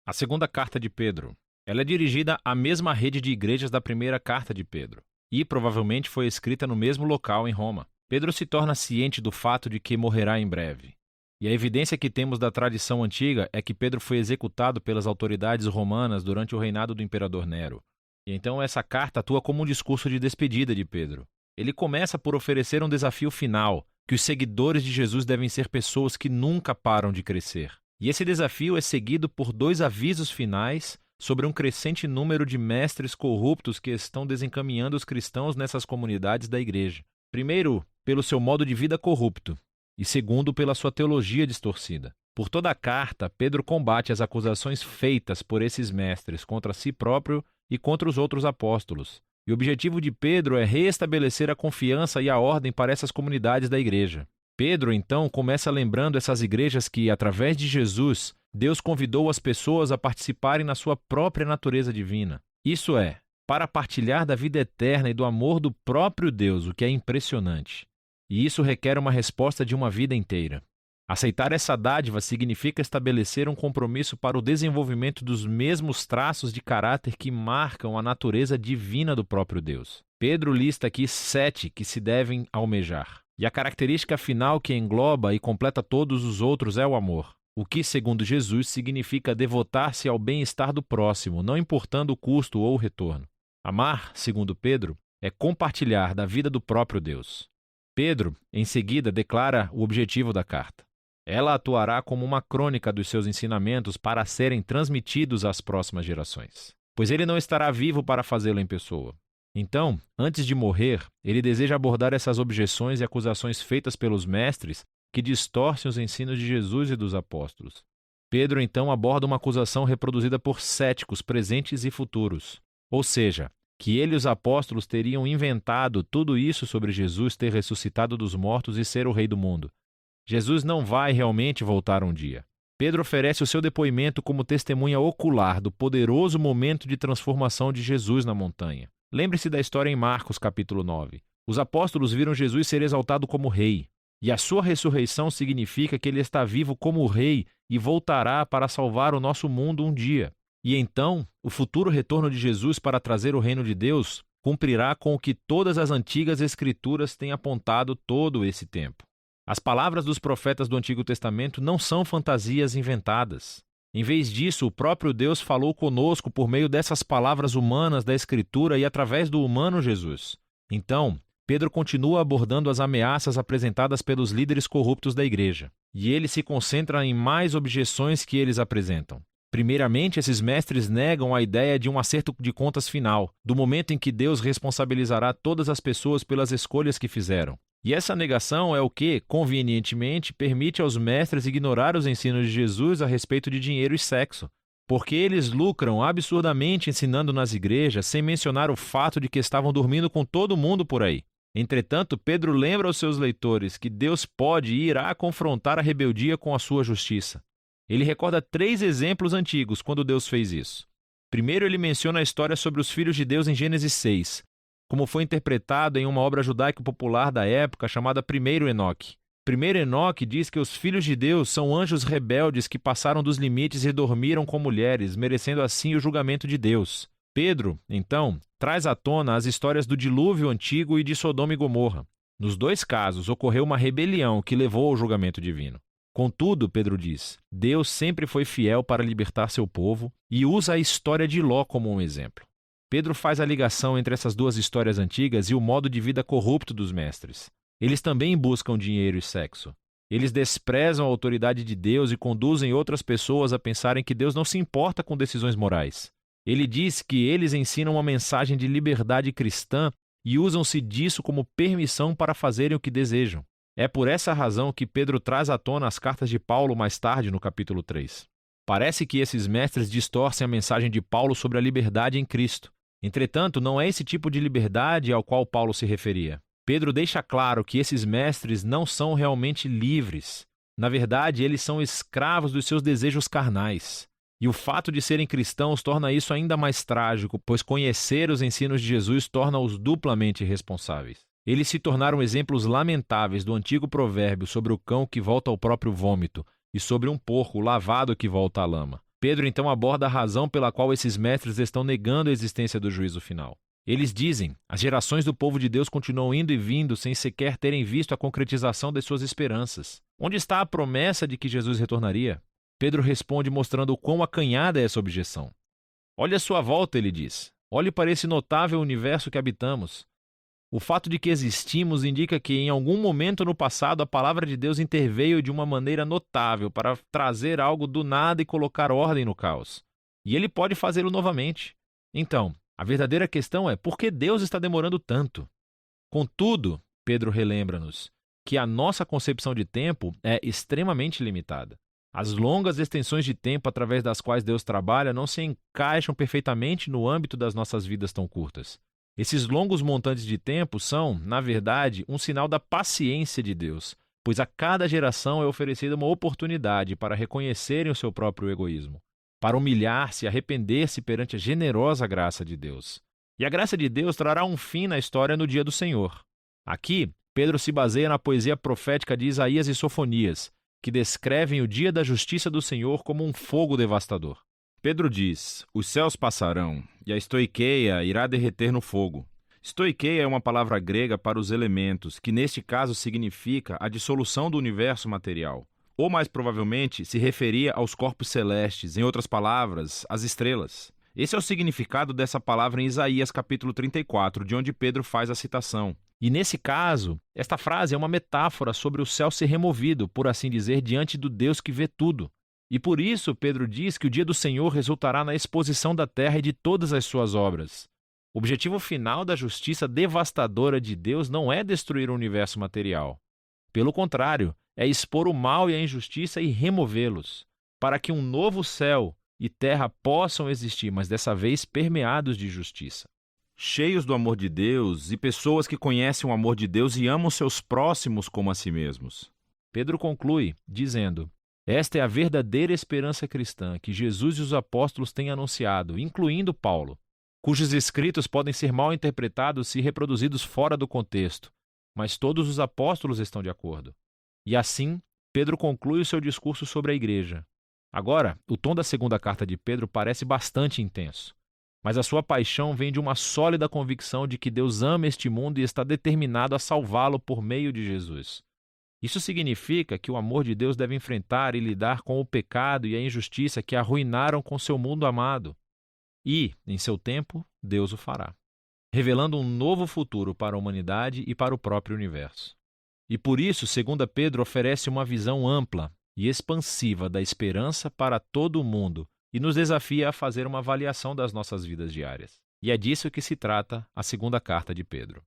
A segunda carta de Pedro. Ela é dirigida à mesma rede de igrejas da primeira carta de Pedro, e provavelmente foi escrita no mesmo local em Roma. Pedro se torna ciente do fato de que morrerá em breve. E a evidência que temos da tradição antiga é que Pedro foi executado pelas autoridades romanas durante o reinado do imperador Nero. E então essa carta atua como um discurso de despedida de Pedro. Ele começa por oferecer um desafio final, que os seguidores de Jesus devem ser pessoas que nunca param de crescer. E esse desafio é seguido por dois avisos finais sobre um crescente número de mestres corruptos que estão desencaminhando os cristãos nessas comunidades da igreja. Primeiro, pelo seu modo de vida corrupto, e segundo, pela sua teologia distorcida. Por toda a carta, Pedro combate as acusações feitas por esses mestres contra si próprio e contra os outros apóstolos. E o objetivo de Pedro é reestabelecer a confiança e a ordem para essas comunidades da igreja. Pedro, então, começa lembrando essas igrejas que, através de Jesus, Deus convidou as pessoas a participarem na sua própria natureza divina. Isso é, para partilhar da vida eterna e do amor do próprio Deus, o que é impressionante. E isso requer uma resposta de uma vida inteira. Aceitar essa dádiva significa estabelecer um compromisso para o desenvolvimento dos mesmos traços de caráter que marcam a natureza divina do próprio Deus. Pedro lista aqui 7 que se devem almejar. E a característica final que engloba e completa todos os outros é o amor. O que, segundo Jesus, significa devotar-se ao bem-estar do próximo, não importando o custo ou o retorno. Amar, segundo Pedro, é compartilhar da vida do próprio Deus. Pedro, em seguida, declara o objetivo da carta. Ela atuará como uma crônica dos seus ensinamentos para serem transmitidos às próximas gerações, pois ele não estará vivo para fazê-lo em pessoa. Então, antes de morrer, ele deseja abordar essas objeções e acusações feitas pelos mestres que distorcem os ensinos de Jesus e dos apóstolos. Pedro, então, aborda uma acusação reproduzida por céticos presentes e futuros, ou seja, que ele e os apóstolos teriam inventado tudo isso sobre Jesus ter ressuscitado dos mortos e ser o rei do mundo. Jesus não vai realmente voltar um dia. Pedro oferece o seu depoimento como testemunha ocular do poderoso momento de transformação de Jesus na montanha. Lembre-se da história em Marcos, capítulo 9. Os apóstolos viram Jesus ser exaltado como rei, e a sua ressurreição significa que ele está vivo como rei e voltará para salvar o nosso mundo um dia. E então, o futuro retorno de Jesus para trazer o reino de Deus cumprirá com o que todas as antigas escrituras têm apontado todo esse tempo. As palavras dos profetas do Antigo Testamento não são fantasias inventadas. Em vez disso, o próprio Deus falou conosco por meio dessas palavras humanas da Escritura e através do humano Jesus. Então, Pedro continua abordando as ameaças apresentadas pelos líderes corruptos da igreja, e ele se concentra em mais objeções que eles apresentam. Primeiramente, esses mestres negam a ideia de um acerto de contas final, do momento em que Deus responsabilizará todas as pessoas pelas escolhas que fizeram. E essa negação é o que, convenientemente, permite aos mestres ignorar os ensinos de Jesus a respeito de dinheiro e sexo, porque eles lucram absurdamente ensinando nas igrejas sem mencionar o fato de que estavam dormindo com todo mundo por aí. Entretanto, Pedro lembra aos seus leitores que Deus pode e irá confrontar a rebeldia com a sua justiça. Ele recorda 3 exemplos antigos quando Deus fez isso. Primeiro, ele menciona a história sobre os filhos de Deus em Gênesis 6, como foi interpretado em uma obra judaica popular da época chamada Primeiro Enoque. Primeiro Enoque diz que os filhos de Deus são anjos rebeldes que passaram dos limites e dormiram com mulheres, merecendo assim o julgamento de Deus. Pedro, então, traz à tona as histórias do dilúvio antigo e de Sodoma e Gomorra. Nos 2 casos, ocorreu uma rebelião que levou ao julgamento divino. Contudo, Pedro diz, Deus sempre foi fiel para libertar seu povo e usa a história de Ló como um exemplo. Pedro faz a ligação entre essas 2 histórias antigas e o modo de vida corrupto dos mestres. Eles também buscam dinheiro e sexo. Eles desprezam a autoridade de Deus e conduzem outras pessoas a pensarem que Deus não se importa com decisões morais. Ele diz que eles ensinam uma mensagem de liberdade cristã e usam-se disso como permissão para fazerem o que desejam. É por essa razão que Pedro traz à tona as cartas de Paulo mais tarde no capítulo 3. Parece que esses mestres distorcem a mensagem de Paulo sobre a liberdade em Cristo. Entretanto, não é esse tipo de liberdade ao qual Paulo se referia. Pedro deixa claro que esses mestres não são realmente livres. Na verdade, eles são escravos dos seus desejos carnais. E o fato de serem cristãos torna isso ainda mais trágico, pois conhecer os ensinos de Jesus torna-os duplamente responsáveis. Eles se tornaram exemplos lamentáveis do antigo provérbio sobre o cão que volta ao próprio vômito e sobre um porco lavado que volta à lama. Pedro então aborda a razão pela qual esses mestres estão negando a existência do juízo final. Eles dizem: as gerações do povo de Deus continuam indo e vindo sem sequer terem visto a concretização das suas esperanças. Onde está a promessa de que Jesus retornaria? Pedro responde mostrando o quão acanhada é essa objeção. Olhe à sua volta, ele diz. Olhe para esse notável universo que habitamos. O fato de que existimos indica que em algum momento no passado a palavra de Deus interveio de uma maneira notável para trazer algo do nada e colocar ordem no caos. E ele pode fazê-lo novamente. Então, a verdadeira questão é: por que Deus está demorando tanto? Contudo, Pedro relembra-nos que a nossa concepção de tempo é extremamente limitada. As longas extensões de tempo através das quais Deus trabalha não se encaixam perfeitamente no âmbito das nossas vidas tão curtas. Esses longos montantes de tempo são, na verdade, um sinal da paciência de Deus, pois a cada geração é oferecida uma oportunidade para reconhecerem o seu próprio egoísmo, para humilhar-se e arrepender-se perante a generosa graça de Deus. E a graça de Deus trará um fim na história no dia do Senhor. Aqui, Pedro se baseia na poesia profética de Isaías e Sofonias, que descrevem o dia da justiça do Senhor como um fogo devastador. Pedro diz: os céus passarão, e a estoiqueia irá derreter no fogo. Estoiqueia é uma palavra grega para os elementos, que neste caso significa a dissolução do universo material. Ou mais provavelmente se referia aos corpos celestes, em outras palavras, às estrelas. Esse é o significado dessa palavra em Isaías capítulo 34, de onde Pedro faz a citação. E nesse caso, esta frase é uma metáfora sobre o céu ser removido, por assim dizer, diante do Deus que vê tudo. E por isso Pedro diz que o dia do Senhor resultará na exposição da terra e de todas as suas obras. O objetivo final da justiça devastadora de Deus não é destruir o universo material. Pelo contrário, é expor o mal e a injustiça e removê-los, para que um novo céu e terra possam existir, mas dessa vez permeados de justiça. Cheios do amor de Deus e pessoas que conhecem o amor de Deus e amam seus próximos como a si mesmos. Pedro conclui dizendo: esta é a verdadeira esperança cristã que Jesus e os apóstolos têm anunciado, incluindo Paulo, cujos escritos podem ser mal interpretados se reproduzidos fora do contexto, mas todos os apóstolos estão de acordo. E assim, Pedro conclui o seu discurso sobre a igreja. Agora, o tom da segunda carta de Pedro parece bastante intenso, mas a sua paixão vem de uma sólida convicção de que Deus ama este mundo e está determinado a salvá-lo por meio de Jesus. Isso significa que o amor de Deus deve enfrentar e lidar com o pecado e a injustiça que arruinaram com seu mundo amado. E, em seu tempo, Deus o fará, revelando um novo futuro para a humanidade e para o próprio universo. E por isso, 2 Pedro oferece uma visão ampla e expansiva da esperança para todo o mundo e nos desafia a fazer uma avaliação das nossas vidas diárias. E é disso que se trata a segunda carta de Pedro.